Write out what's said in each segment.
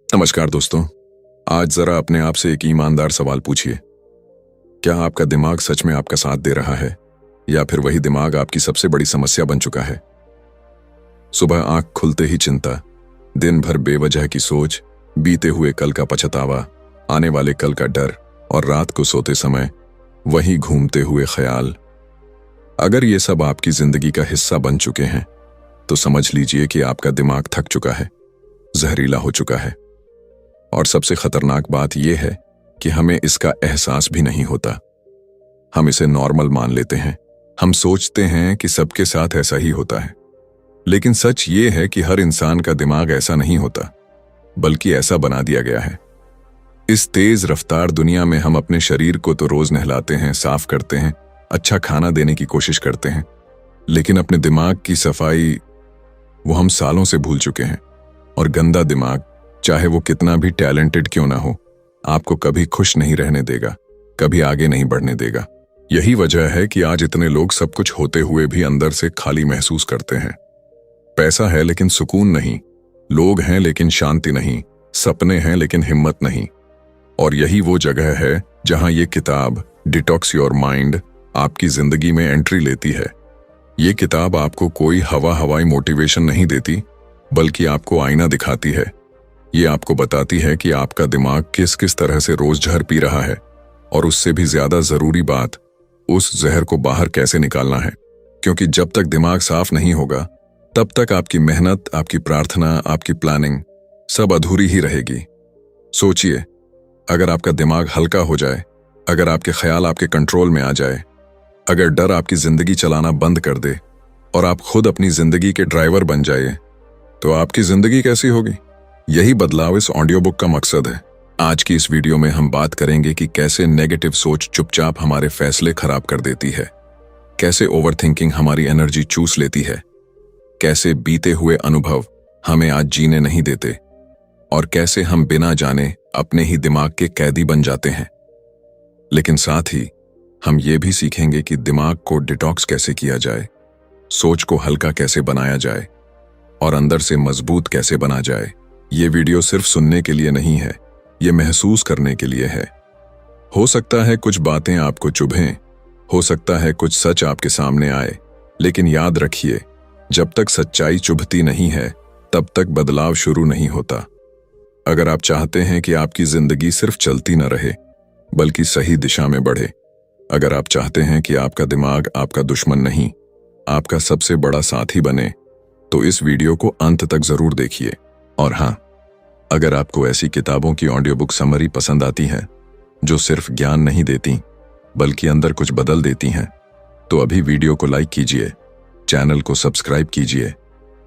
नमस्कार दोस्तों। आज जरा अपने आप से एक ईमानदार सवाल पूछिए। क्या आपका दिमाग सच में आपका साथ दे रहा है या फिर वही दिमाग आपकी सबसे बड़ी समस्या बन चुका है? सुबह आंख खुलते ही चिंता, दिन भर बेवजह की सोच, बीते हुए कल का पछतावा, आने वाले कल का डर और रात को सोते समय वही घूमते हुए ख्याल। अगर ये सब आपकी जिंदगी का हिस्सा बन चुके हैं तो समझ लीजिए कि आपका दिमाग थक चुका है, जहरीला हो चुका है। और सबसे खतरनाक बात यह है कि हमें इसका एहसास भी नहीं होता। हम इसे नॉर्मल मान लेते हैं। हम सोचते हैं कि सबके साथ ऐसा ही होता है, लेकिन सच ये है कि हर इंसान का दिमाग ऐसा नहीं होता, बल्कि ऐसा बना दिया गया है। इस तेज रफ्तार दुनिया में हम अपने शरीर को तो रोज नहलाते हैं, साफ करते हैं, अच्छा खाना देने की कोशिश करते हैं, लेकिन अपने दिमाग की सफाई वो हम सालों से भूल चुके हैं। और गंदा दिमाग, चाहे वो कितना भी टैलेंटेड क्यों ना हो, आपको कभी खुश नहीं रहने देगा, कभी आगे नहीं बढ़ने देगा। यही वजह है कि आज इतने लोग सब कुछ होते हुए भी अंदर से खाली महसूस करते हैं। पैसा है लेकिन सुकून नहीं, लोग हैं लेकिन शांति नहीं, सपने हैं लेकिन हिम्मत नहीं। और यही वो जगह है जहां ये किताब डिटॉक्स योर माइंड आपकी जिंदगी में एंट्री लेती है। ये किताब आपको कोई हवाई मोटिवेशन नहीं देती, बल्कि आपको आईना दिखाती है। ये आपको बताती है कि आपका दिमाग किस किस तरह से रोज जहर पी रहा है, और उससे भी ज्यादा जरूरी बात, उस जहर को बाहर कैसे निकालना है। क्योंकि जब तक दिमाग साफ नहीं होगा, तब तक आपकी मेहनत, आपकी प्रार्थना, आपकी प्लानिंग सब अधूरी ही रहेगी। सोचिए, अगर आपका दिमाग हल्का हो जाए, अगर आपके ख्याल आपके कंट्रोल में आ जाए, अगर डर आपकी जिंदगी चलाना बंद कर दे और आप खुद अपनी जिंदगी के ड्राइवर बन जाइए, तो आपकी जिंदगी कैसी होगी? यही बदलाव इस ऑडियो बुक का मकसद है। आज की इस वीडियो में हम बात करेंगे कि कैसे नेगेटिव सोच चुपचाप हमारे फैसले खराब कर देती है, कैसे ओवरथिंकिंग हमारी एनर्जी चूस लेती है, कैसे बीते हुए अनुभव हमें आज जीने नहीं देते, और कैसे हम बिना जाने अपने ही दिमाग के कैदी बन जाते हैं। लेकिन साथ ही हम ये भी सीखेंगे कि दिमाग को डिटॉक्स कैसे किया जाए, सोच को हल्का कैसे बनाया जाए और अंदर से मजबूत कैसे बना जाए। ये वीडियो सिर्फ सुनने के लिए नहीं है, ये महसूस करने के लिए है। हो सकता है कुछ बातें आपको चुभें, हो सकता है कुछ सच आपके सामने आए, लेकिन याद रखिए, जब तक सच्चाई चुभती नहीं है, तब तक बदलाव शुरू नहीं होता। अगर आप चाहते हैं कि आपकी जिंदगी सिर्फ चलती न रहे, बल्कि सही दिशा में बढ़े, अगर आप चाहते हैं कि आपका दिमाग आपका दुश्मन नहीं, आपका सबसे बड़ा साथी बने, तो इस वीडियो को अंत तक जरूर देखिए। और हाँ, अगर आपको ऐसी किताबों की ऑडियो बुक समरी पसंद आती है जो सिर्फ ज्ञान नहीं देती बल्कि अंदर कुछ बदल देती हैं, तो अभी वीडियो को लाइक कीजिए, चैनल को सब्सक्राइब कीजिए,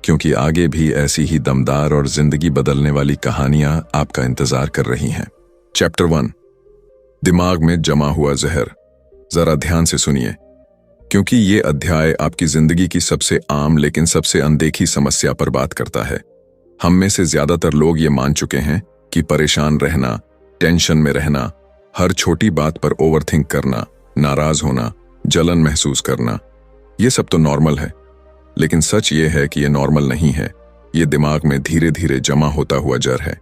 क्योंकि आगे भी ऐसी ही दमदार और जिंदगी बदलने वाली कहानियां आपका इंतजार कर रही हैं। चैप्टर 1, दिमाग में जमा हुआ जहर। जरा ध्यान से सुनिए, क्योंकि ये अध्याय आपकी जिंदगी की सबसे आम लेकिन सबसे अनदेखी समस्या पर बात करता है। हम में से ज्यादातर लोग ये मान चुके हैं कि परेशान रहना, टेंशन में रहना, हर छोटी बात पर ओवरथिंक करना, नाराज होना, जलन महसूस करना, ये सब तो नॉर्मल है। लेकिन सच ये है कि ये नॉर्मल नहीं है, ये दिमाग में धीरे धीरे जमा होता हुआ जहर है।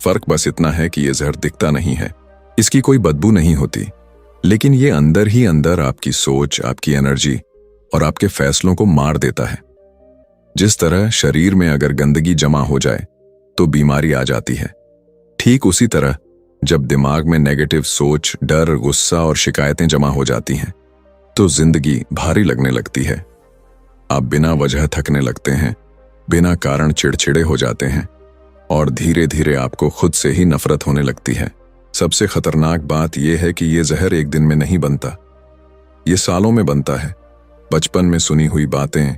फर्क बस इतना है कि ये जहर दिखता नहीं है, इसकी कोई बदबू नहीं होती, लेकिन ये अंदर ही अंदर आपकी सोच, आपकी एनर्जी और आपके फैसलों को मार देता है। जिस तरह शरीर में अगर गंदगी जमा हो जाए तो बीमारी आ जाती है, ठीक उसी तरह जब दिमाग में नेगेटिव सोच, डर, गुस्सा और शिकायतें जमा हो जाती हैं तो जिंदगी भारी लगने लगती है। आप बिना वजह थकने लगते हैं, बिना कारण चिड़चिड़े हो जाते हैं और धीरे धीरे आपको खुद से ही नफरत होने लगती है। सबसे खतरनाक बात यह है कि यह जहर एक दिन में नहीं बनता, ये सालों में बनता है। बचपन में सुनी हुई बातें,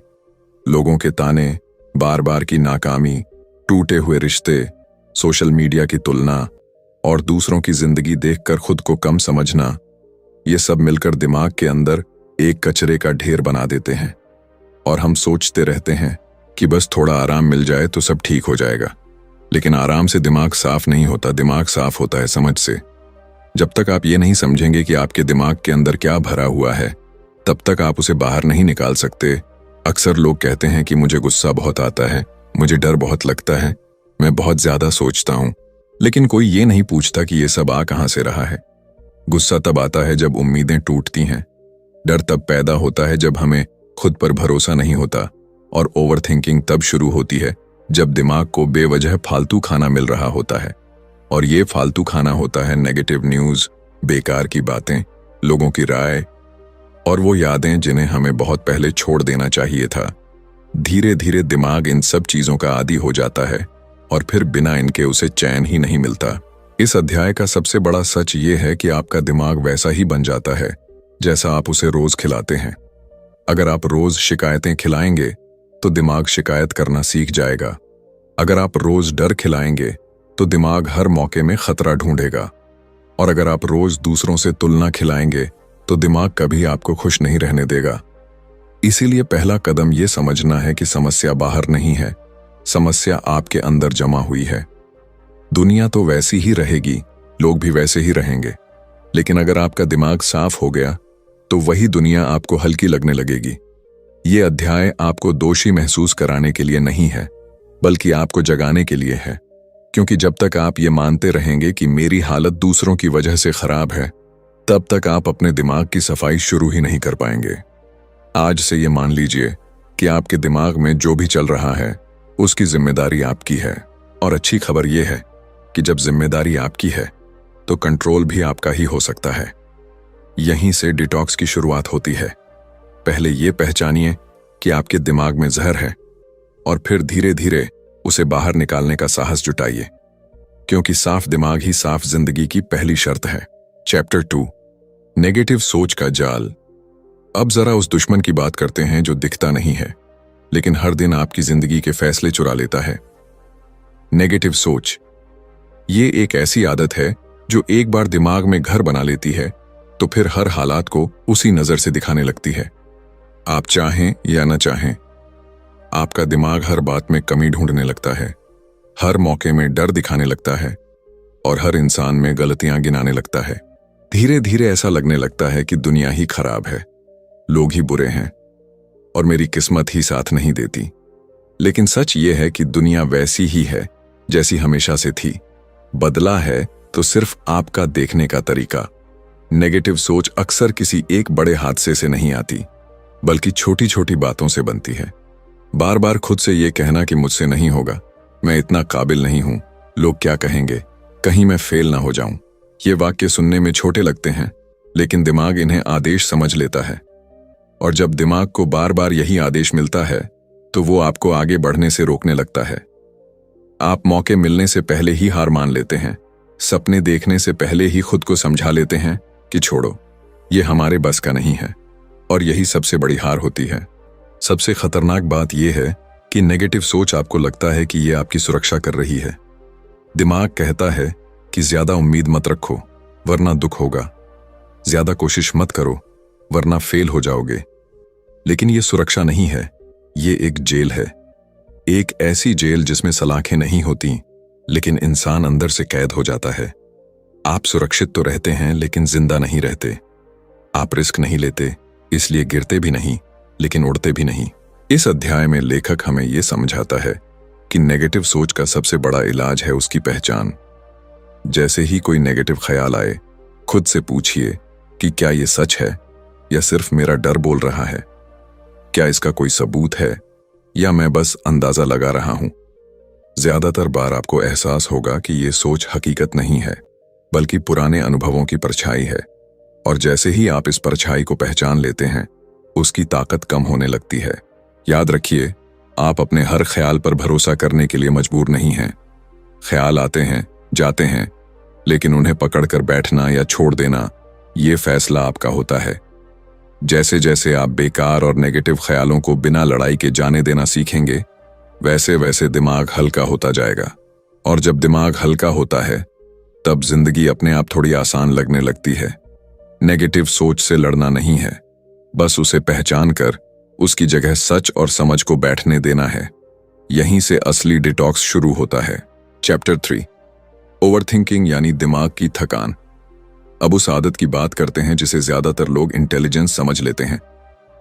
लोगों के ताने, बार बार की नाकामी, टूटे हुए रिश्ते, सोशल मीडिया की तुलना और दूसरों की जिंदगी देखकर खुद को कम समझना, ये सब मिलकर दिमाग के अंदर एक कचरे का ढेर बना देते हैं। और हम सोचते रहते हैं कि बस थोड़ा आराम मिल जाए तो सब ठीक हो जाएगा। लेकिन आराम से दिमाग साफ नहीं होता, दिमाग साफ होता है समझ से। जब तक आप ये नहीं समझेंगे कि आपके दिमाग के अंदर क्या भरा हुआ है, तब तक आप उसे बाहर नहीं निकाल सकते। अक्सर लोग कहते हैं कि मुझे गुस्सा बहुत आता है, मुझे डर बहुत लगता है, मैं बहुत ज्यादा सोचता हूं, लेकिन कोई ये नहीं पूछता कि ये सब आ कहां से रहा है। गुस्सा तब आता है जब उम्मीदें टूटती हैं। डर तब पैदा होता है जब हमें खुद पर भरोसा नहीं होता। और ओवरथिंकिंग तब शुरू होती है जब दिमाग को बेवजह फालतू खाना मिल रहा होता है। और ये फालतू खाना होता है नेगेटिव न्यूज़, बेकार की बातें, लोगों की राय और वो यादें जिन्हें हमें बहुत पहले छोड़ देना चाहिए था। धीरे धीरे दिमाग इन सब चीज़ों का आदी हो जाता है और फिर बिना इनके उसे चैन ही नहीं मिलता। इस अध्याय का सबसे बड़ा सच ये है कि आपका दिमाग वैसा ही बन जाता है जैसा आप उसे रोज खिलाते हैं। अगर आप रोज शिकायतें खिलाएंगे तो दिमाग शिकायत करना सीख जाएगा। अगर आप रोज डर खिलाएंगे तो दिमाग हर मौके में खतरा ढूंढेगा। और अगर आप रोज दूसरों से तुलना खिलाएंगे तो दिमाग कभी आपको खुश नहीं रहने देगा। इसीलिए पहला कदम ये समझना है कि समस्या बाहर नहीं है, समस्या आपके अंदर जमा हुई है। दुनिया तो वैसी ही रहेगी, लोग भी वैसे ही रहेंगे, लेकिन अगर आपका दिमाग साफ हो गया तो वही दुनिया आपको हल्की लगने लगेगी। ये अध्याय आपको दोषी महसूस कराने के लिए नहीं है, बल्कि आपको जगाने के लिए है। क्योंकि जब तक आप ये मानते रहेंगे कि मेरी हालत दूसरों की वजह से खराब है, तब तक आप अपने दिमाग की सफाई शुरू ही नहीं कर पाएंगे। आज से ये मान लीजिए कि आपके दिमाग में जो भी चल रहा है उसकी जिम्मेदारी आपकी है। और अच्छी खबर यह है कि जब जिम्मेदारी आपकी है तो कंट्रोल भी आपका ही हो सकता है। यहीं से डिटॉक्स की शुरुआत होती है। पहले ये पहचानिए कि आपके दिमाग में जहर है और फिर धीरे धीरे उसे बाहर निकालने का साहस जुटाइए, क्योंकि साफ दिमाग ही साफ जिंदगी की पहली शर्त है। चैप्टर 2, नेगेटिव सोच का जाल। अब जरा उस दुश्मन की बात करते हैं जो दिखता नहीं है लेकिन हर दिन आपकी जिंदगी के फैसले चुरा लेता है। नेगेटिव सोच ये एक ऐसी आदत है जो एक बार दिमाग में घर बना लेती है तो फिर हर हालात को उसी नजर से दिखाने लगती है। आप चाहें या न चाहें, आपका दिमाग हर बात में कमी ढूंढने लगता है, हर मौके में डर दिखाने लगता है और हर इंसान में गलतियां गिनाने लगता है। धीरे धीरे ऐसा लगने लगता है कि दुनिया ही खराब है, लोग ही बुरे हैं और मेरी किस्मत ही साथ नहीं देती। लेकिन सच ये है कि दुनिया वैसी ही है जैसी हमेशा से थी। बदला है तो सिर्फ आपका देखने का तरीका। नेगेटिव सोच अक्सर किसी एक बड़े हादसे से नहीं आती, बल्कि छोटी छोटी बातों से बनती है। बार बार खुद से ये कहना कि मुझसे नहीं होगा, मैं इतना काबिल नहीं हूं, लोग क्या कहेंगे, कहीं मैं फेल ना हो जाऊं। ये वाक्य सुनने में छोटे लगते हैं, लेकिन दिमाग इन्हें आदेश समझ लेता है। और जब दिमाग को बार बार यही आदेश मिलता है तो वो आपको आगे बढ़ने से रोकने लगता है। आप मौके मिलने से पहले ही हार मान लेते हैं, सपने देखने से पहले ही खुद को समझा लेते हैं कि छोड़ो, ये हमारे बस का नहीं है। और यही सबसे बड़ी हार होती है। सबसे खतरनाक बात यह है कि नेगेटिव सोच आपको लगता है कि यह आपकी सुरक्षा कर रही है। दिमाग कहता है कि ज्यादा उम्मीद मत रखो वरना दुख होगा, ज्यादा कोशिश मत करो वरना फेल हो जाओगे। लेकिन यह सुरक्षा नहीं है, ये एक जेल है। एक ऐसी जेल जिसमें सलाखें नहीं होती, लेकिन इंसान अंदर से कैद हो जाता है। आप सुरक्षित तो रहते हैं लेकिन जिंदा नहीं रहते। आप रिस्क नहीं लेते, इसलिए गिरते भी नहीं लेकिन उड़ते भी नहीं। इस अध्याय में लेखक हमें यह समझाता है कि नेगेटिव सोच का सबसे बड़ा इलाज है उसकी पहचान। जैसे ही कोई नेगेटिव ख्याल आए, खुद से पूछिए कि क्या यह सच है या सिर्फ मेरा डर बोल रहा है। क्या इसका कोई सबूत है या मैं बस अंदाजा लगा रहा हूं। ज्यादातर बार आपको एहसास होगा कि यह सोच हकीकत नहीं है, बल्कि पुराने अनुभवों की परछाई है। और जैसे ही आप इस परछाई को पहचान लेते हैं, उसकी ताकत कम होने लगती है। याद रखिए, आप अपने हर ख्याल पर भरोसा करने के लिए मजबूर नहीं हैं। ख्याल आते हैं, जाते हैं, लेकिन उन्हें पकड़कर बैठना या छोड़ देना, ये फैसला आपका होता है। जैसे जैसे आप बेकार और नेगेटिव ख्यालों को बिना लड़ाई के जाने देना सीखेंगे, वैसे वैसे दिमाग हल्का होता जाएगा। और जब दिमाग हल्का होता है, तब जिंदगी अपने आप थोड़ी आसान लगने लगती है। नेगेटिव सोच से लड़ना नहीं है, बस उसे पहचान कर उसकी जगह सच और समझ को बैठने देना है। यहीं से असली डिटॉक्स शुरू होता है। चैप्टर 3, ओवरथिंकिंग यानी दिमाग की थकान। अब उस आदत की बात करते हैं जिसे ज्यादातर लोग इंटेलिजेंस समझ लेते हैं,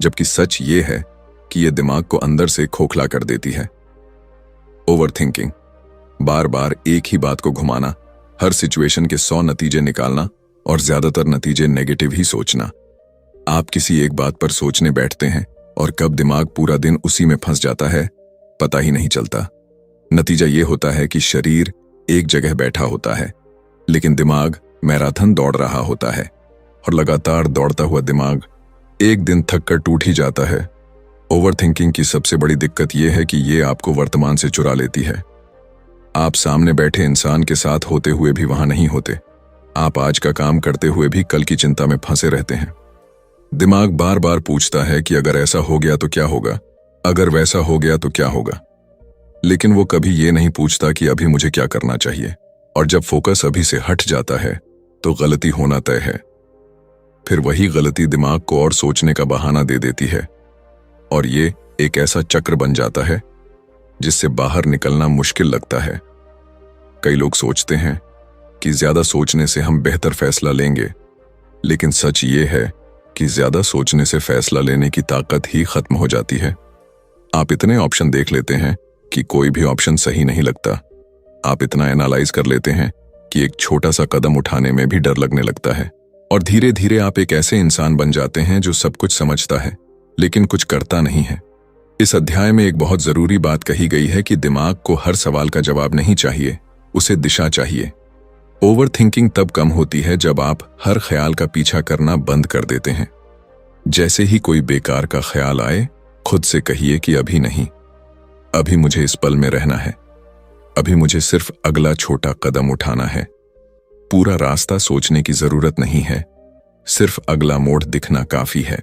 जबकि सच ये है कि यह दिमाग को अंदर से खोखला कर देती है। ओवरथिंकिंग बार बार एक ही बात को घुमाना, हर सिचुएशन के 100 नतीजे निकालना और ज्यादातर नतीजे नेगेटिव ही सोचना। आप किसी एक बात पर सोचने बैठते हैं और कब दिमाग पूरा दिन उसी में फंस जाता है पता ही नहीं चलता। नतीजा ये होता है कि शरीर एक जगह बैठा होता है लेकिन दिमाग मैराथन दौड़ रहा होता है, और लगातार दौड़ता हुआ दिमाग एक दिन थक कर टूट ही जाता है। ओवरथिंकिंग की सबसे बड़ी दिक्कत यह है कि ये आपको वर्तमान से चुरा लेती है। आप सामने बैठे इंसान के साथ होते हुए भी वहां नहीं होते। आप आज का काम करते हुए भी कल की चिंता में फंसे रहते हैं। दिमाग बार बार पूछता है कि अगर ऐसा हो गया तो क्या होगा, अगर वैसा हो गया तो क्या होगा, लेकिन वो कभी ये नहीं पूछता कि अभी मुझे क्या करना चाहिए। और जब फोकस अभी से हट जाता है तो गलती होना तय है। फिर वही गलती दिमाग को और सोचने का बहाना दे देती है, और ये एक ऐसा चक्र बन जाता है जिससे बाहर निकलना मुश्किल लगता है। कई लोग सोचते हैं कि ज्यादा सोचने से हम बेहतर फैसला लेंगे, लेकिन सच ये है कि ज्यादा सोचने से फैसला लेने की ताकत ही खत्म हो जाती है। आप इतने ऑप्शन देख लेते हैं कि कोई भी ऑप्शन सही नहीं लगता। आप इतना एनालाइज कर लेते हैं कि एक छोटा सा कदम उठाने में भी डर लगने लगता है, और धीरे धीरे आप एक ऐसे इंसान बन जाते हैं जो सब कुछ समझता है लेकिन कुछ करता नहीं है। इस अध्याय में एक बहुत जरूरी बात कही गई है कि दिमाग को हर सवाल का जवाब नहीं चाहिए, उसे दिशा चाहिए। ओवरथिंकिंग तब कम होती है जब आप हर ख्याल का पीछा करना बंद कर देते हैं। जैसे ही कोई बेकार का ख्याल आए, खुद से कहिए कि अभी नहीं, अभी मुझे इस पल में रहना है, अभी मुझे सिर्फ अगला छोटा कदम उठाना है। पूरा रास्ता सोचने की जरूरत नहीं है, सिर्फ अगला मोड़ दिखना काफी है।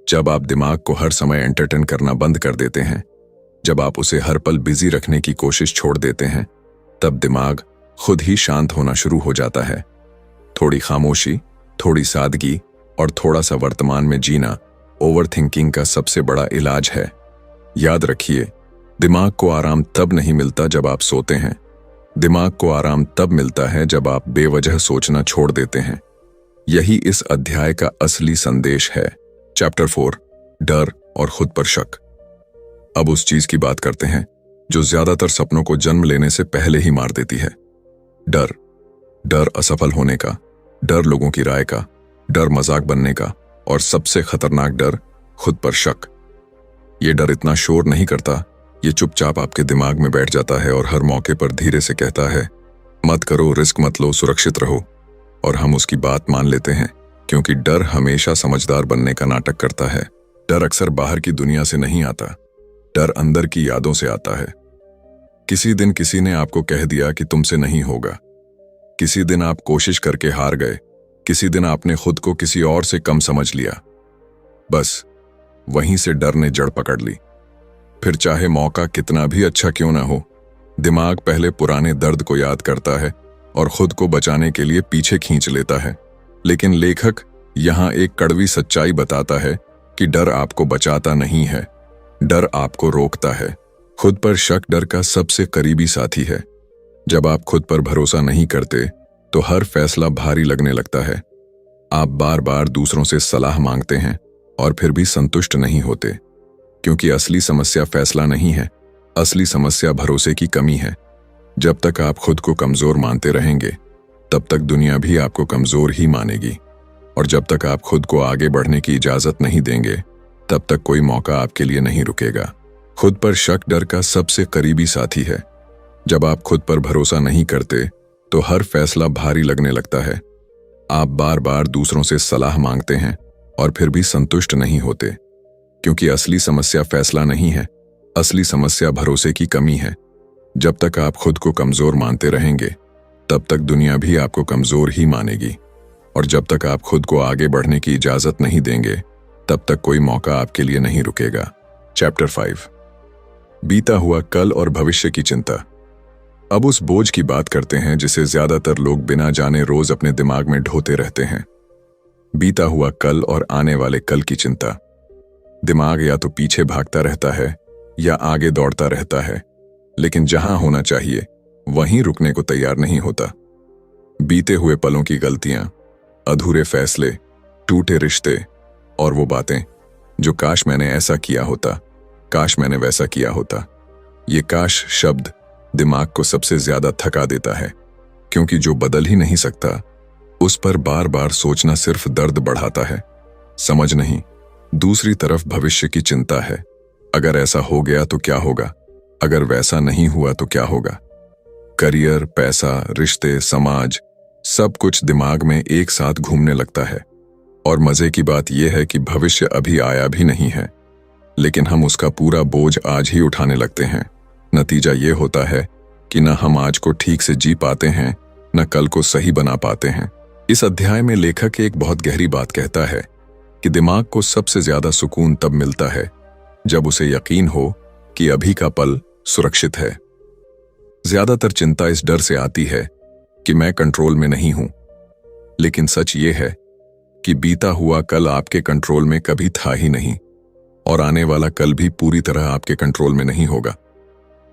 जब आप दिमाग को हर समय एंटरटेन करना बंद कर देते हैं, जब आप उसे हर पल बिजी रखने की कोशिश छोड़ देते हैं, तब दिमाग खुद ही शांत होना शुरू हो जाता है। थोड़ी खामोशी, थोड़ी सादगी और थोड़ा सा वर्तमान में जीना ओवरथिंकिंग का सबसे बड़ा इलाज है। याद रखिए, दिमाग को आराम तब नहीं मिलता जब आप सोते हैं। दिमाग को आराम तब मिलता है जब आप बेवजह सोचना छोड़ देते हैं। यही इस अध्याय का असली संदेश है। चैप्टर 4, डर और खुद पर शक। अब उस चीज की बात करते हैं जो ज्यादातर सपनों को जन्म लेने से पहले ही मार देती है। डर। डर असफल होने का, डर लोगों की राय का, डर मजाक बनने का, और सबसे खतरनाक डर खुद पर शक। ये डर इतना शोर नहीं करता, ये चुपचाप आपके दिमाग में बैठ जाता है और हर मौके पर धीरे से कहता है, मत करो, रिस्क मत लो, सुरक्षित रहो। और हम उसकी बात मान लेते हैं क्योंकि डर हमेशा समझदार बनने का नाटक करता है। डर अक्सर बाहर की दुनिया से नहीं आता, डर अंदर की यादों से आता है। किसी दिन किसी ने आपको कह दिया कि तुमसे नहीं होगा, किसी दिन आप कोशिश करके हार गए, किसी दिन आपने खुद को किसी और से कम समझ लिया। बस वहीं से डर ने जड़ पकड़ ली। फिर चाहे मौका कितना भी अच्छा क्यों ना हो, दिमाग पहले पुराने दर्द को याद करता है और खुद को बचाने के लिए पीछे खींच लेता है। लेकिन लेखक यहां एक कड़वी सच्चाई बताता है कि डर आपको बचाता नहीं है, डर आपको रोकता है। खुद पर शक डर का सबसे करीबी साथी है। जब आप खुद पर भरोसा नहीं करते तो हर फैसला भारी लगने लगता है। आप बार बार दूसरों से सलाह मांगते हैं और फिर भी संतुष्ट नहीं होते, क्योंकि असली समस्या फैसला नहीं है, असली समस्या भरोसे की कमी है। जब तक आप खुद को कमजोर मानते रहेंगे, तब तक दुनिया भी आपको कमजोर ही मानेगी, और जब तक आप खुद को आगे बढ़ने की इजाजत नहीं देंगे, तब तक कोई मौका आपके लिए नहीं रुकेगा। खुद पर शक डर का सबसे करीबी साथी है। जब आप खुद पर भरोसा नहीं करते तो हर फैसला भारी लगने लगता है। आप बार बार दूसरों से सलाह मांगते हैं और फिर भी संतुष्ट नहीं होते, क्योंकि असली समस्या फैसला नहीं है, असली समस्या भरोसे की कमी है। जब तक आप खुद को कमजोर मानते रहेंगे, तब तक दुनिया भी आपको कमजोर ही मानेगी, और जब तक आप खुद को आगे बढ़ने की इजाजत नहीं देंगे, तब तक कोई मौका आपके लिए नहीं रुकेगा। चैप्टर 5, बीता हुआ कल और भविष्य की चिंता। अब उस बोझ की बात करते हैं जिसे ज्यादातर लोग बिना जाने रोज अपने दिमाग में ढोते रहते हैं। बीता हुआ कल और आने वाले कल की चिंता। दिमाग या तो पीछे भागता रहता है या आगे दौड़ता रहता है, लेकिन जहां होना चाहिए वहीं रुकने को तैयार नहीं होता। बीते हुए पलों की गलतियां, अधूरे फैसले, टूटे रिश्ते और वो बातें जो काश मैंने ऐसा किया होता, काश मैंने वैसा किया होता। ये काश शब्द दिमाग को सबसे ज्यादा थका देता है, क्योंकि जो बदल ही नहीं सकता उस पर बार बार सोचना सिर्फ दर्द बढ़ाता है, समझ नहीं। दूसरी तरफ भविष्य की चिंता है। अगर ऐसा हो गया तो क्या होगा, अगर वैसा नहीं हुआ तो क्या होगा। करियर, पैसा, रिश्ते, समाज, सब कुछ दिमाग में एक साथ घूमने लगता है। और मजे की बात यह है कि भविष्य अभी आया भी नहीं है, लेकिन हम उसका पूरा बोझ आज ही उठाने लगते हैं। नतीजा ये होता है कि न हम आज को ठीक से जी पाते हैं, न कल को सही बना पाते हैं। इस अध्याय में लेखक एक बहुत गहरी बात कहता है कि दिमाग को सबसे ज्यादा सुकून तब मिलता है जब उसे यकीन हो कि अभी का पल सुरक्षित है। ज्यादातर चिंता इस डर से आती है कि मैं कंट्रोल में नहीं हूं, लेकिन सच ये है कि बीता हुआ कल आपके कंट्रोल में कभी था ही नहीं, और आने वाला कल भी पूरी तरह आपके कंट्रोल में नहीं होगा।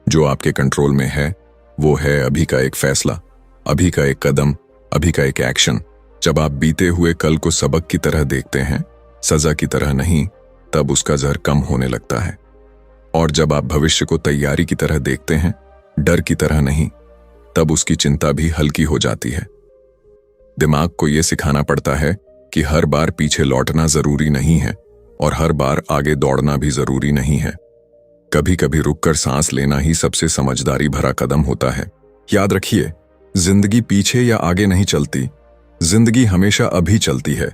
जो आपके कंट्रोल में है वो है अभी का एक फैसला, अभी का एक कदम, अभी का एक एक्शन। जब आप बीते हुए कल को सबक की तरह देखते हैं, सजा की तरह नहीं, तब उसका जहर कम होने लगता है। और जब आप भविष्य को तैयारी की तरह देखते हैं, डर की तरह नहीं, तब उसकी चिंता भी हल्की हो जाती है। दिमाग को यह सिखाना पड़ता है कि हर बार पीछे लौटना जरूरी नहीं है और हर बार आगे दौड़ना भी जरूरी नहीं है। कभी कभी रुककर सांस लेना ही सबसे समझदारी भरा कदम होता है। याद रखिए, जिंदगी पीछे या आगे नहीं चलती, जिंदगी हमेशा अभी चलती है।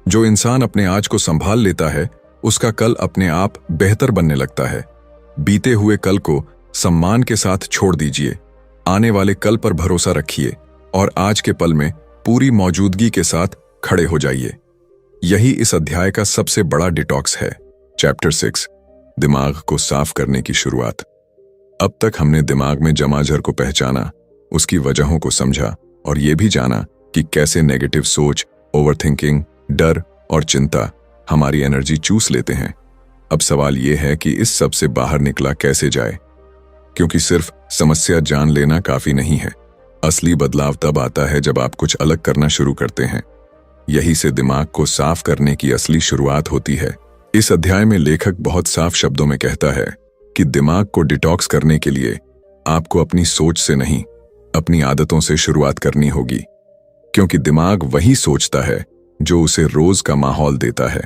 जो इंसान अपने आज को संभाल लेता है, उसका कल अपने आप बेहतर बनने लगता है। बीते हुए कल को सम्मान के साथ छोड़ दीजिए, आने वाले कल पर भरोसा रखिए और आज के पल में पूरी मौजूदगी के साथ खड़े हो जाइए। यही इस अध्याय का सबसे बड़ा डिटॉक्स है। चैप्टर 6, दिमाग को साफ करने की शुरुआत। अब तक हमने दिमाग में जमा जर को पहचाना, उसकी वजहों को समझा और यह भी जाना कि कैसे नेगेटिव सोच, ओवरथिंकिंग, डर और चिंता हमारी एनर्जी चूस लेते हैं। अब सवाल यह है कि इस सब से बाहर निकला कैसे जाए, क्योंकि सिर्फ समस्या जान लेना काफी नहीं है। असली बदलाव तब आता है जब आप कुछ अलग करना शुरू करते हैं। यही से दिमाग को साफ करने की असली शुरुआत होती है। इस अध्याय में लेखक बहुत साफ शब्दों में कहता है कि दिमाग को डिटॉक्स करने के लिए आपको अपनी सोच से नहीं, अपनी आदतों से शुरुआत करनी होगी, क्योंकि दिमाग वही सोचता है जो उसे रोज का माहौल देता है।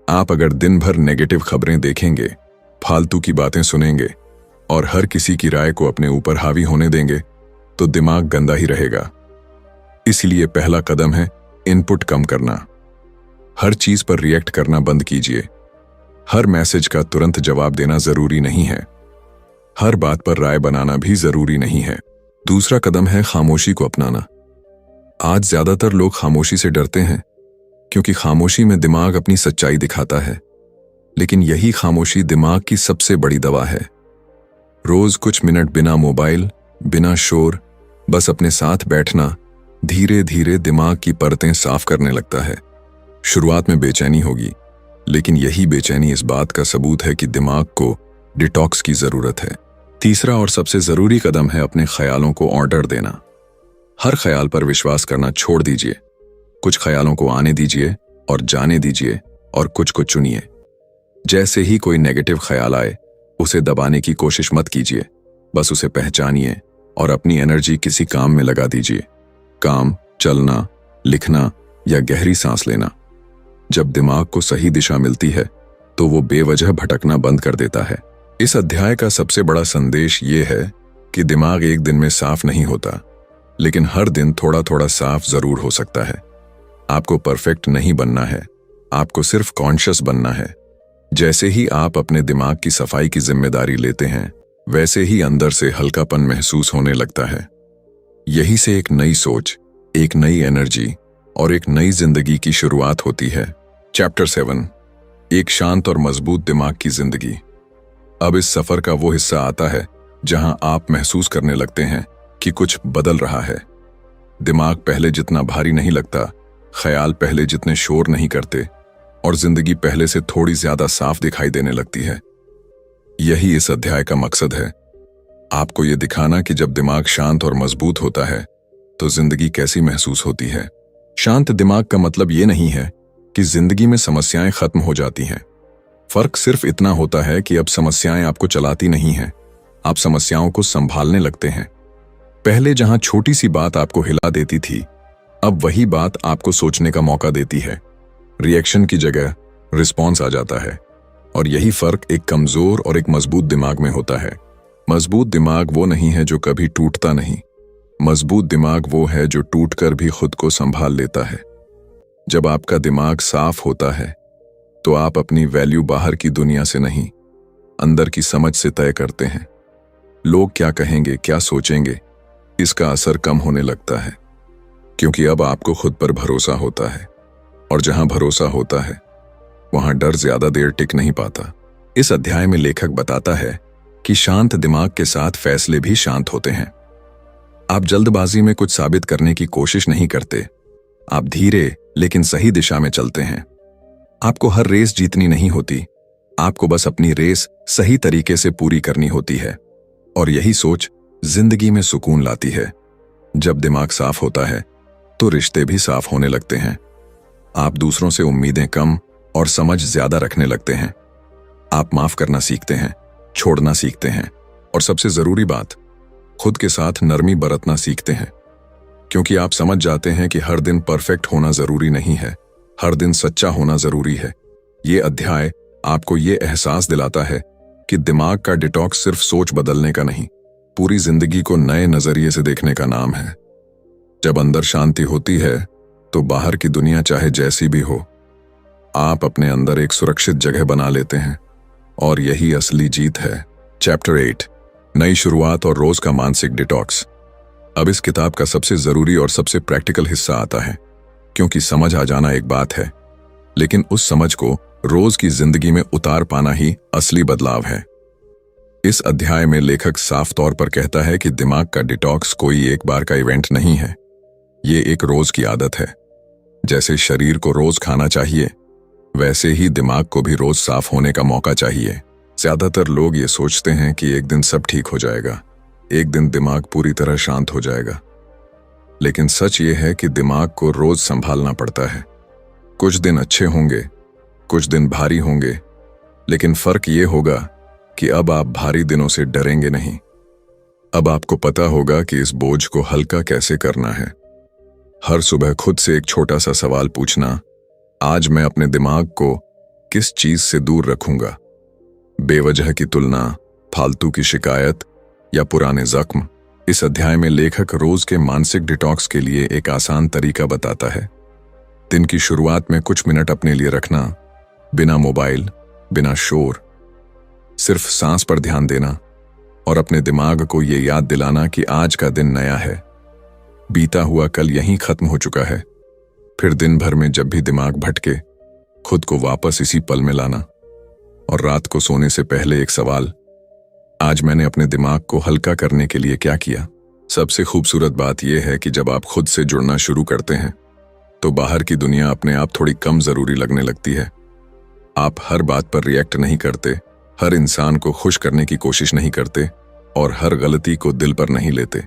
आप अगर दिन भर नेगेटिव खबरें देखेंगे, फालतू की बातें सुनेंगे और हर किसी की राय को अपने ऊपर हावी होने देंगे, तो दिमाग गंदा ही रहेगा। इसलिए पहला कदम है इनपुट कम करना। हर चीज पर रिएक्ट करना बंद कीजिए। हर मैसेज का तुरंत जवाब देना जरूरी नहीं है। हर बात पर राय बनाना भी जरूरी नहीं है। दूसरा कदम है खामोशी को अपनाना। आज ज्यादातर लोग खामोशी से डरते हैं, क्योंकि खामोशी में दिमाग अपनी सच्चाई दिखाता है। लेकिन यही खामोशी दिमाग की सबसे बड़ी दवा है। रोज कुछ मिनट बिना मोबाइल, बिना शोर, बस अपने साथ बैठना धीरे धीरे दिमाग की परतें साफ करने लगता है। शुरुआत में बेचैनी होगी, लेकिन यही बेचैनी इस बात का सबूत है कि दिमाग को डिटॉक्स की जरूरत है। तीसरा और सबसे जरूरी कदम है अपने ख्यालों को ऑर्डर देना। हर ख्याल पर विश्वास करना छोड़ दीजिए। कुछ ख्यालों को आने दीजिए और जाने दीजिए और कुछ को चुनिए। जैसे ही कोई नेगेटिव ख्याल आए, उसे दबाने की कोशिश मत कीजिए, बस उसे पहचानिए और अपनी एनर्जी किसी काम में लगा दीजिए। काम, चलना, लिखना या गहरी सांस लेना। जब दिमाग को सही दिशा मिलती है तो वो बेवजह भटकना बंद कर देता है। इस अध्याय का सबसे बड़ा संदेश ये है कि दिमाग एक दिन में साफ नहीं होता, लेकिन हर दिन थोड़ा थोड़ा साफ जरूर हो सकता है। आपको परफेक्ट नहीं बनना है, आपको सिर्फ कॉन्शियस बनना है। जैसे ही आप अपने दिमाग की सफाई की जिम्मेदारी लेते हैं, वैसे ही अंदर से हल्कापन महसूस होने लगता है। यही से एक नई सोच, एक नई एनर्जी और एक नई जिंदगी की शुरुआत होती है। चैप्टर 7, एक शांत और मजबूत दिमाग की जिंदगी। अब इस सफर का वो हिस्सा आता है जहां आप महसूस करने लगते हैं कि कुछ बदल रहा है। दिमाग पहले जितना भारी नहीं लगता, ख्याल पहले जितने शोर नहीं करते और जिंदगी पहले से थोड़ी ज्यादा साफ दिखाई देने लगती है। यही इस अध्याय का मकसद है, आपको यह दिखाना कि जब दिमाग शांत और मजबूत होता है तो जिंदगी कैसी महसूस होती है। शांत दिमाग का मतलब ये नहीं है कि जिंदगी में समस्याएं खत्म हो जाती हैं। फर्क सिर्फ इतना होता है कि अब समस्याएं आपको चलाती नहीं हैं, आप समस्याओं को संभालने लगते हैं। पहले जहां छोटी सी बात आपको हिला देती थी, अब वही बात आपको सोचने का मौका देती है। रिएक्शन की जगह रिस्पॉन्स आ जाता है। और यही फर्क एक कमजोर और एक मजबूत दिमाग में होता है। मजबूत दिमाग वो नहीं है जो कभी टूटता नहीं। मजबूत दिमाग वो है जो टूटकर भी खुद को संभाल लेता है। जब आपका दिमाग साफ होता है तो आप अपनी वैल्यू बाहर की दुनिया से नहीं, अंदर की समझ से तय करते हैं। लोग क्या कहेंगे, क्या सोचेंगे, इसका असर कम होने लगता है, क्योंकि अब आपको खुद पर भरोसा होता है। और जहां भरोसा होता है वहां डर ज्यादा देर टिक नहीं पाता। इस अध्याय में लेखक बताता है कि शांत दिमाग के साथ फैसले भी शांत होते हैं। आप जल्दबाजी में कुछ साबित करने की कोशिश नहीं करते। आप धीरे लेकिन सही दिशा में चलते हैं। आपको हर रेस जीतनी नहीं होती, आपको बस अपनी रेस सही तरीके से पूरी करनी होती है। और यही सोच जिंदगी में सुकून लाती है। जब दिमाग साफ होता है तो रिश्ते भी साफ होने लगते हैं। आप दूसरों से उम्मीदें कम और समझ ज्यादा रखने लगते हैं। आप माफ करना सीखते हैं, छोड़ना सीखते हैं, और सबसे जरूरी बात, खुद के साथ नरमी बरतना सीखते हैं। क्योंकि आप समझ जाते हैं कि हर दिन परफेक्ट होना जरूरी नहीं है, हर दिन सच्चा होना जरूरी है। ये अध्याय आपको ये एहसास दिलाता है कि दिमाग का डिटॉक्स सिर्फ सोच बदलने का नहीं, पूरी जिंदगी को नए नजरिए से देखने का नाम है। जब अंदर शांति होती है तो बाहर की दुनिया चाहे जैसी भी हो, आप अपने अंदर एक सुरक्षित जगह बना लेते हैं। और यही असली जीत है। चैप्टर 8, नई शुरुआत और रोज का मानसिक डिटॉक्स। अब इस किताब का सबसे जरूरी और सबसे प्रैक्टिकल हिस्सा आता है, क्योंकि समझ आ जाना एक बात है, लेकिन उस समझ को रोज की जिंदगी में उतार पाना ही असली बदलाव है। इस अध्याय में लेखक साफ तौर पर कहता है कि दिमाग का डिटॉक्स कोई एक बार का इवेंट नहीं है, ये एक रोज की आदत है। जैसे शरीर को रोज खाना चाहिए, वैसे ही दिमाग को भी रोज साफ होने का मौका चाहिए। ज्यादातर लोग ये सोचते हैं कि एक दिन सब ठीक हो जाएगा, एक दिन दिमाग पूरी तरह शांत हो जाएगा। लेकिन सच ये है कि दिमाग को रोज संभालना पड़ता है। कुछ दिन अच्छे होंगे, कुछ दिन भारी होंगे, लेकिन फर्क ये होगा कि अब आप भारी दिनों से डरेंगे नहीं। अब आपको पता होगा कि इस बोझ को हल्का कैसे करना है। हर सुबह खुद से एक छोटा सा सवाल पूछना, आज मैं अपने दिमाग को किस चीज से दूर रखूंगा? बेवजह की तुलना, फालतू की शिकायत या पुराने जख्म। इस अध्याय में लेखक रोज के मानसिक डिटॉक्स के लिए एक आसान तरीका बताता है। दिन की शुरुआत में कुछ मिनट अपने लिए रखना, बिना मोबाइल, बिना शोर, सिर्फ सांस पर ध्यान देना और अपने दिमाग को ये याद दिलाना कि आज का दिन नया है, बीता हुआ कल यहीं खत्म हो चुका है। फिर दिन भर में जब भी दिमाग भटके, खुद को वापस इसी पल में लाना। और रात को सोने से पहले एक सवाल, आज मैंने अपने दिमाग को हल्का करने के लिए क्या किया? सबसे खूबसूरत बात यह है कि जब आप खुद से जुड़ना शुरू करते हैं तो बाहर की दुनिया अपने आप थोड़ी कम जरूरी लगने लगती है। आप हर बात पर रिएक्ट नहीं करते, हर इंसान को खुश करने की कोशिश नहीं करते और हर गलती को दिल पर नहीं लेते।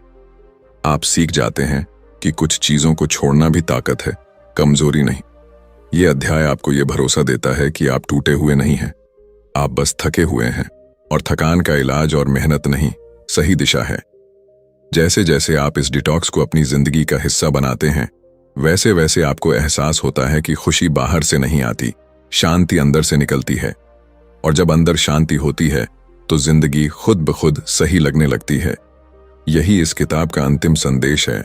आप सीख जाते हैं कि कुछ चीजों को छोड़ना भी ताकत है, कमजोरी नहीं। यह अध्याय आपको यह भरोसा देता है कि आप टूटे हुए नहीं हैं, आप बस थके हुए हैं। और थकान का इलाज और मेहनत नहीं, सही दिशा है। जैसे जैसे आप इस डिटॉक्स को अपनी जिंदगी का हिस्सा बनाते हैं, वैसे वैसे आपको एहसास होता है कि खुशी बाहर से नहीं आती, शांति अंदर से निकलती है। और जब अंदर शांति होती है तो जिंदगी खुद ब खुद सही लगने लगती है। यही इस किताब का अंतिम संदेश है,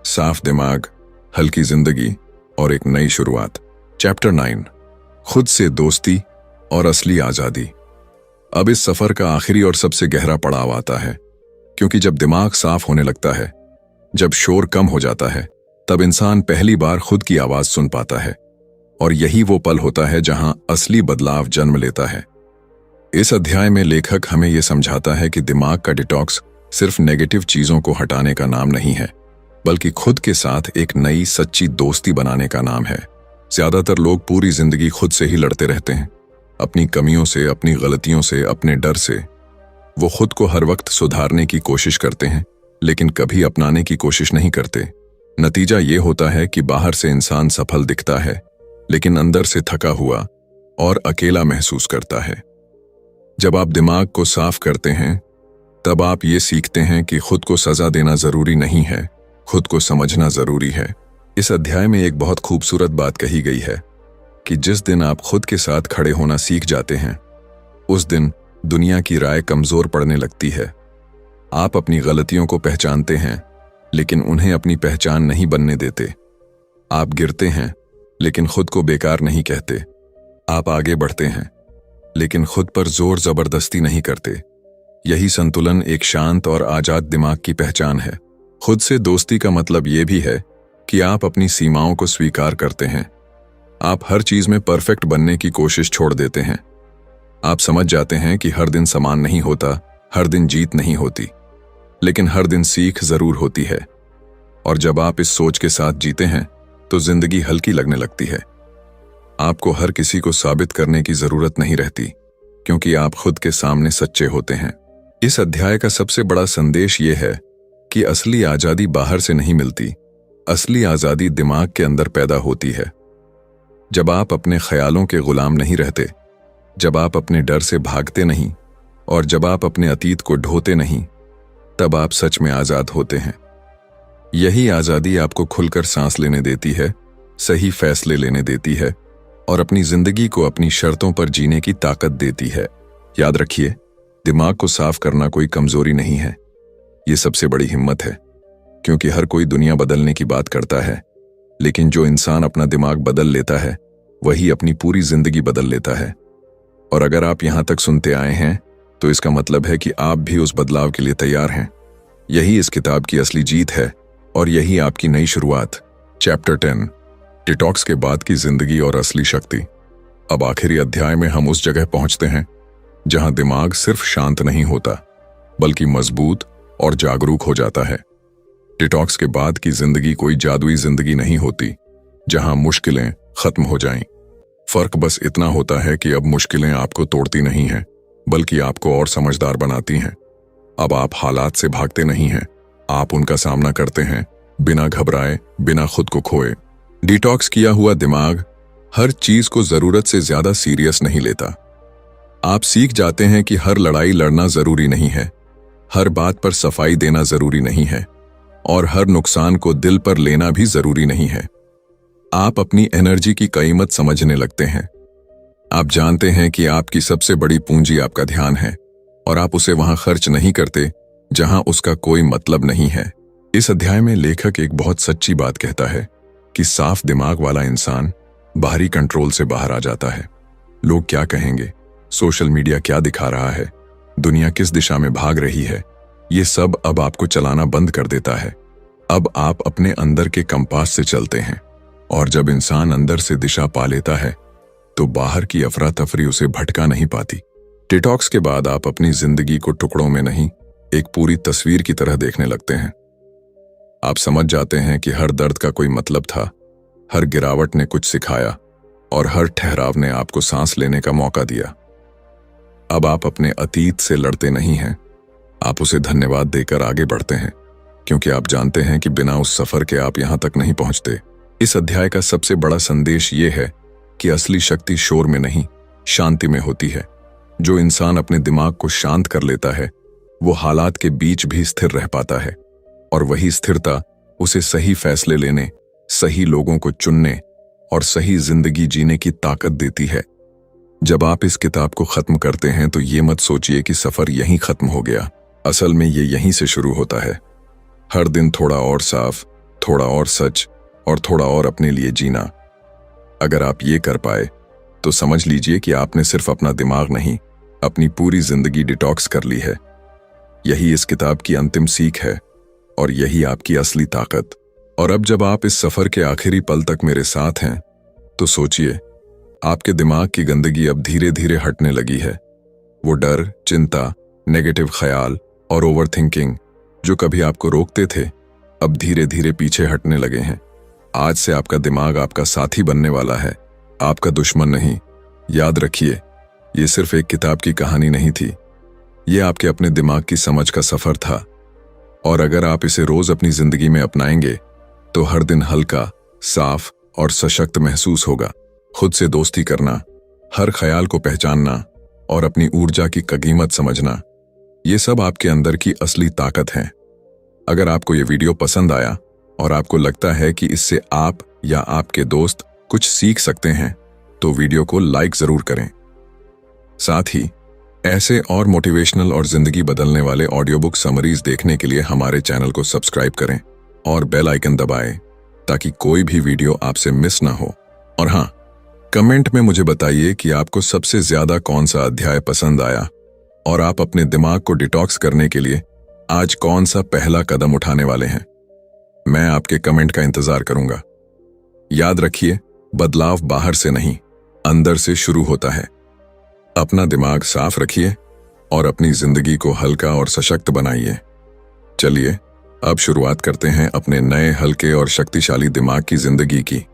साफ दिमाग, हल्की जिंदगी और एक नई शुरुआत। चैप्टर 9, खुद से दोस्ती और असली आजादी। अब इस सफर का आखिरी और सबसे गहरा पड़ाव आता है, क्योंकि जब दिमाग साफ होने लगता है, जब शोर कम हो जाता है, तब इंसान पहली बार खुद की आवाज सुन पाता है। और यही वो पल होता है जहां असली बदलाव जन्म लेता है। इस अध्याय में लेखक हमें यह समझाता है कि दिमाग का डिटॉक्स सिर्फ नेगेटिव चीजों को हटाने का नाम नहीं है, बल्कि खुद के साथ एक नई सच्ची दोस्ती बनाने का नाम है। ज्यादातर लोग पूरी जिंदगी खुद से ही लड़ते रहते हैं, अपनी कमियों से, अपनी गलतियों से, अपने डर से। वो खुद को हर वक्त सुधारने की कोशिश करते हैं, लेकिन कभी अपनाने की कोशिश नहीं करते। नतीजा ये होता है कि बाहर से इंसान सफल दिखता है, लेकिन अंदर से थका हुआ और अकेला महसूस करता है। जब आप दिमाग को साफ करते हैं तब आप ये सीखते हैं कि खुद को सजा देना जरूरी नहीं है, खुद को समझना जरूरी है। इस अध्याय में एक बहुत खूबसूरत बात कही गई है कि जिस दिन आप खुद के साथ खड़े होना सीख जाते हैं, उस दिन दुनिया की राय कमजोर पड़ने लगती है। आप अपनी गलतियों को पहचानते हैं, लेकिन उन्हें अपनी पहचान नहीं बनने देते। आप गिरते हैं, लेकिन खुद को बेकार नहीं कहते। आप आगे बढ़ते हैं, लेकिन खुद पर जोर जबरदस्ती नहीं करते। यही संतुलन एक शांत और आजाद दिमाग की पहचान है। खुद से दोस्ती का मतलब यह भी है कि आप अपनी सीमाओं को स्वीकार करते हैं। आप हर चीज में परफेक्ट बनने की कोशिश छोड़ देते हैं। आप समझ जाते हैं कि हर दिन समान नहीं होता, हर दिन जीत नहीं होती, लेकिन हर दिन सीख जरूर होती है। और जब आप इस सोच के साथ जीते हैं तो जिंदगी हल्की लगने लगती है। आपको हर किसी को साबित करने की जरूरत नहीं रहती, क्योंकि आप खुद के सामने सच्चे होते हैं। इस अध्याय का सबसे बड़ा संदेश यह है कि असली आजादी बाहर से नहीं मिलती, असली आजादी दिमाग के अंदर पैदा होती है। जब आप अपने ख्यालों के गुलाम नहीं रहते, जब आप अपने डर से भागते नहीं, और जब आप अपने अतीत को ढोते नहीं, तब आप सच में आजाद होते हैं। यही आजादी आपको खुलकर सांस लेने देती है, सही फैसले लेने देती है, और अपनी जिंदगी को अपनी शर्तों पर जीने की ताकत देती है। याद रखिए, दिमाग को साफ करना कोई कमजोरी नहीं है, ये सबसे बड़ी हिम्मत है। क्योंकि हर कोई दुनिया बदलने की बात करता है, लेकिन जो इंसान अपना दिमाग बदल लेता है, वही अपनी पूरी जिंदगी बदल लेता है। और अगर आप यहां तक सुनते आए हैं, तो इसका मतलब है कि आप भी उस बदलाव के लिए तैयार हैं। यही इस किताब की असली जीत है, और यही आपकी नई शुरुआत। चैप्टर 10, डिटॉक्स के बाद की जिंदगी और असली शक्ति। अब आखिरी अध्याय में हम उस जगह पहुंचते हैं जहां दिमाग सिर्फ शांत नहीं होता, बल्कि मजबूत और जागरूक हो जाता है। डिटॉक्स के बाद की जिंदगी कोई जादुई जिंदगी नहीं होती जहां मुश्किलें खत्म हो जाएं। फर्क बस इतना होता है कि अब मुश्किलें आपको तोड़ती नहीं हैं, बल्कि आपको और समझदार बनाती हैं। अब आप हालात से भागते नहीं हैं, आप उनका सामना करते हैं, बिना घबराए, बिना खुद को खोए। डिटॉक्स किया हुआ दिमाग हर चीज को जरूरत से ज्यादा सीरियस नहीं लेता। आप सीख जाते हैं कि हर लड़ाई लड़ना जरूरी नहीं है, हर बात पर सफाई देना जरूरी नहीं है, और हर नुकसान को दिल पर लेना भी जरूरी नहीं है। आप अपनी एनर्जी की कीमत समझने लगते हैं। आप जानते हैं कि आपकी सबसे बड़ी पूंजी आपका ध्यान है, और आप उसे वहां खर्च नहीं करते जहां उसका कोई मतलब नहीं है। इस अध्याय में लेखक एक बहुत सच्ची बात कहता है कि साफ दिमाग वाला इंसान बाहरी कंट्रोल से बाहर आ जाता है। लोग क्या कहेंगे, सोशल मीडिया क्या दिखा रहा है, दुनिया किस दिशा में भाग रही है, ये सब अब आपको चलाना बंद कर देता है। अब आप अपने अंदर के कंपास से चलते हैं, और जब इंसान अंदर से दिशा पा लेता है, तो बाहर की अफरा तफरी उसे भटका नहीं पाती। डिटॉक्स के बाद आप अपनी जिंदगी को टुकड़ों में नहीं, एक पूरी तस्वीर की तरह देखने लगते हैं। आप समझ जाते हैं कि हर दर्द का कोई मतलब था, हर गिरावट ने कुछ सिखाया, और हर ठहराव ने आपको सांस लेने का मौका दिया। अब आप अपने अतीत से लड़ते नहीं हैं, आप उसे धन्यवाद देकर आगे बढ़ते हैं, क्योंकि आप जानते हैं कि बिना उस सफर के आप यहां तक नहीं पहुंचते। इस अध्याय का सबसे बड़ा संदेश ये है कि असली शक्ति शोर में नहीं, शांति में होती है। जो इंसान अपने दिमाग को शांत कर लेता है, वो हालात के बीच भी स्थिर रह पाता है, और वही स्थिरता उसे सही फैसले लेने, सही लोगों को चुनने और सही जिंदगी जीने की ताकत देती है। जब आप इस किताब को खत्म करते हैं, तो ये मत सोचिए कि सफर यहीं खत्म हो गया। असल में ये यहीं से शुरू होता है। हर दिन थोड़ा और साफ, थोड़ा और सच, और थोड़ा और अपने लिए जीना। अगर आप ये कर पाए, तो समझ लीजिए कि आपने सिर्फ अपना दिमाग नहीं, अपनी पूरी जिंदगी डिटॉक्स कर ली है। यही इस किताब की अंतिम सीख है, और यही आपकी असली ताकत। और अब जब आप इस सफर के आखिरी पल तक मेरे साथ हैं, तो सोचिए, आपके दिमाग की गंदगी अब धीरे धीरे हटने लगी है। वो डर, चिंता, नेगेटिव ख्याल और ओवरथिंकिंग जो कभी आपको रोकते थे, अब धीरे धीरे पीछे हटने लगे हैं। आज से आपका दिमाग आपका साथी बनने वाला है, आपका दुश्मन नहीं। याद रखिए, ये सिर्फ एक किताब की कहानी नहीं थी, ये आपके अपने दिमाग की समझ का सफर था। और अगर आप इसे रोज अपनी जिंदगी में अपनाएंगे, तो हर दिन हल्का, साफ और सशक्त महसूस होगा। खुद से दोस्ती करना, हर ख्याल को पहचानना और अपनी ऊर्जा की कीमत समझना, ये सब आपके अंदर की असली ताकत है। अगर आपको ये वीडियो पसंद आया और आपको लगता है कि इससे आप या आपके दोस्त कुछ सीख सकते हैं, तो वीडियो को लाइक जरूर करें। साथ ही ऐसे और मोटिवेशनल और जिंदगी बदलने वाले ऑडियो बुक समरीज देखने के लिए हमारे चैनल को सब्सक्राइब करें और बेल आइकन दबाएं, ताकि कोई भी वीडियो आपसे मिस ना हो। और हाँ, कमेंट में मुझे बताइए कि आपको सबसे ज्यादा कौन सा अध्याय पसंद आया और आप अपने दिमाग को डिटॉक्स करने के लिए आज कौन सा पहला कदम उठाने वाले हैं। मैं आपके कमेंट का इंतजार करूंगा। याद रखिए, बदलाव बाहर से नहीं, अंदर से शुरू होता है। अपना दिमाग साफ रखिए और अपनी जिंदगी को हल्का और सशक्त बनाइए। चलिए अब शुरुआत करते हैं अपने नए हल्के और शक्तिशाली दिमाग की जिंदगी की।